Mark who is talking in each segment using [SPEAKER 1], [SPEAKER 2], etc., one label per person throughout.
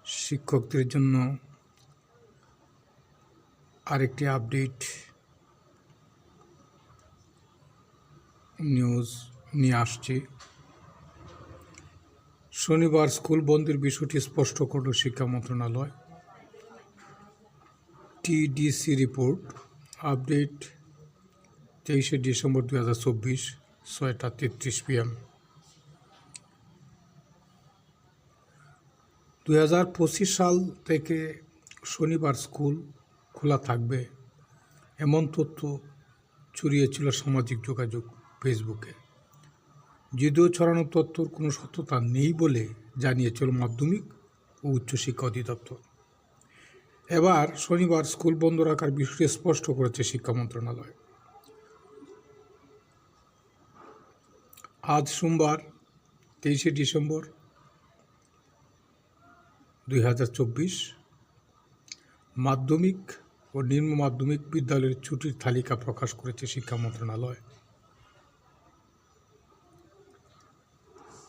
[SPEAKER 1] শিক্ষকদের জন্য আরেকটি আপডেট নিউজ নিয়ে আসছি। শনিবার স্কুল বন্ধের বিষয়টি স্পষ্ট করল শিক্ষা মন্ত্রণালয়। টিডিসি রিপোর্ট আপডেট 23শে ডিসেম্বর 2024, 6টা 33 PM। 2025 সাল থেকে শনিবার স্কুল খোলা থাকবে এমন তথ্য ছড়িয়েছিল সামাজিক যোগাযোগ ফেসবুকে। যদিও ছড়ানো তথ্যর কোনো সত্যতা নেই বলে জানিয়েছিল মাধ্যমিক ও উচ্চশিক্ষা অধিদপ্তর। এবার শনিবার স্কুল বন্ধ রাখার বিষয়টি স্পষ্ট করেছে শিক্ষা মন্ত্রণালয়। আজ সোমবার 23শে ডিসেম্বর 2024 মাধ্যমিক ও নিম্ন মাধ্যমিক বিদ্যালয়ের ছুটির তালিকা প্রকাশ করেছে শিক্ষা মন্ত্রণালয়।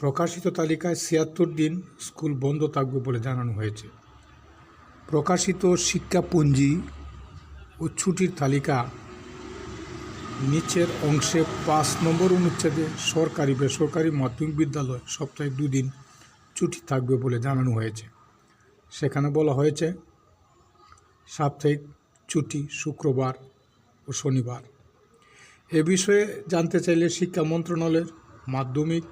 [SPEAKER 1] প্রকাশিত তালিকায় ৭৬ দিন স্কুল বন্ধ থাকবে বলে জানানো হয়েছে। প্রকাশিত শিক্ষাপঞ্জি ও ছুটির তালিকা নিচের অংশে ৫ নম্বর অনুচ্ছেদে সরকারি বেসরকারি মাধ্যমিক বিদ্যালয় সপ্তাহে 2 দিন ছুটি থাকবে বলে জানানো হয়েছে। সেখানে বলা হয়েছে সাপ্তাহিক ছুটি শুক্রবার ও শনিবার। এ বিষয়ে জানতে চাইলে শিক্ষা মন্ত্রণালয়ের মাধ্যমিক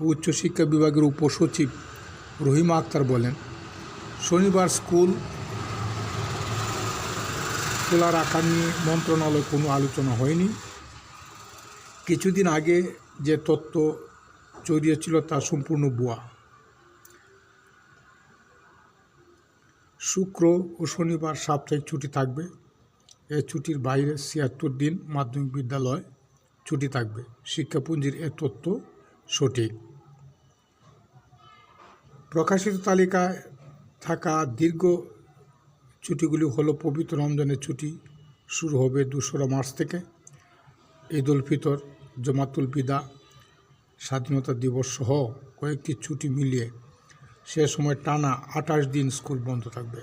[SPEAKER 1] ও উচ্চশিক্ষা বিভাগের উপসচিব রহিমা আক্তার বলেন, শনিবার স্কুল খোলা রাখা নিয়ে মন্ত্রণালয়ে কোনো আলোচনা হয়নি। কিছুদিন আগে যে তথ্য ছড়িয়েছিল তা সম্পূর্ণ ভুয়া। শুক্র ও শনিবার সাপ্তাহিক ছুটি থাকবে। এ ছুটির বাইরে ৭৬ দিন মাধ্যমিক বিদ্যালয় ছুটি থাকবে। শিক্ষাপুঞ্জির এ তথ্য সঠিক। প্রকাশিত তালিকায় থাকা দীর্ঘ ছুটিগুলি হলো পবিত্র রমজানের ছুটি শুরু হবে ২রা মার্চ থেকে। ঈদ উল ফিতর, জমাতুল বিদা, স্বাধীনতা দিবস সহ কয়েকটি ছুটি মিলিয়ে সে সময় টানা ২৮ দিন স্কুল বন্ধ থাকবে।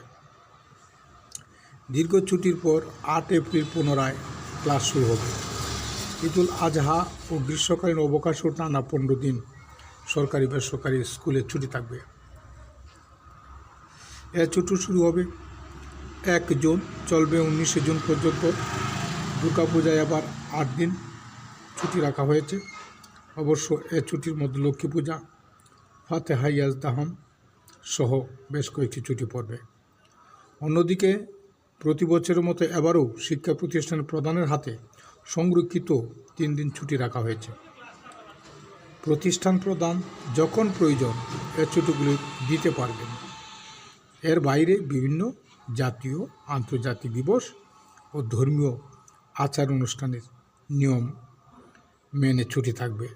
[SPEAKER 1] দীর্ঘ ছুটির পর ৮ এপ্রিল পুনরায় ক্লাস শুরু হবে। ঈদ উল আজহা ও গ্রীষ্মকালীন অবকাশেও টানা ১৫ দিন সরকারি বেসরকারি স্কুলে ছুটি থাকবে। এ ছুটি শুরু হবে ১ জুন, চলবে ১৯শে জুন পর্যন্ত। দুর্গাপূজায় আবার ৮ দিন ছুটি রাখা হয়েছে। অবশ্য এ ছুটির মধ্যে লক্ষ্মী পূজা, ফাতেহা ইয়াজদাহান সহ বেশ কয়েকটি ছুটি পড়বে। অন্যদিকে প্রতি বছরের মতো এবারও শিক্ষা প্রতিষ্ঠানের প্রধানের হাতে সংরক্ষিত 3 দিন ছুটি রাখা হয়েছে। প্রতিষ্ঠান প্রধান যখন প্রয়োজন এ ছুটিগুলি দিতে পারবেন। এর বাইরে বিভিন্ন জাতীয় আন্তর্জাতিক দিবস ও ধর্মীয় আচার অনুষ্ঠানের নিয়ম মেনে ছুটি থাকবে।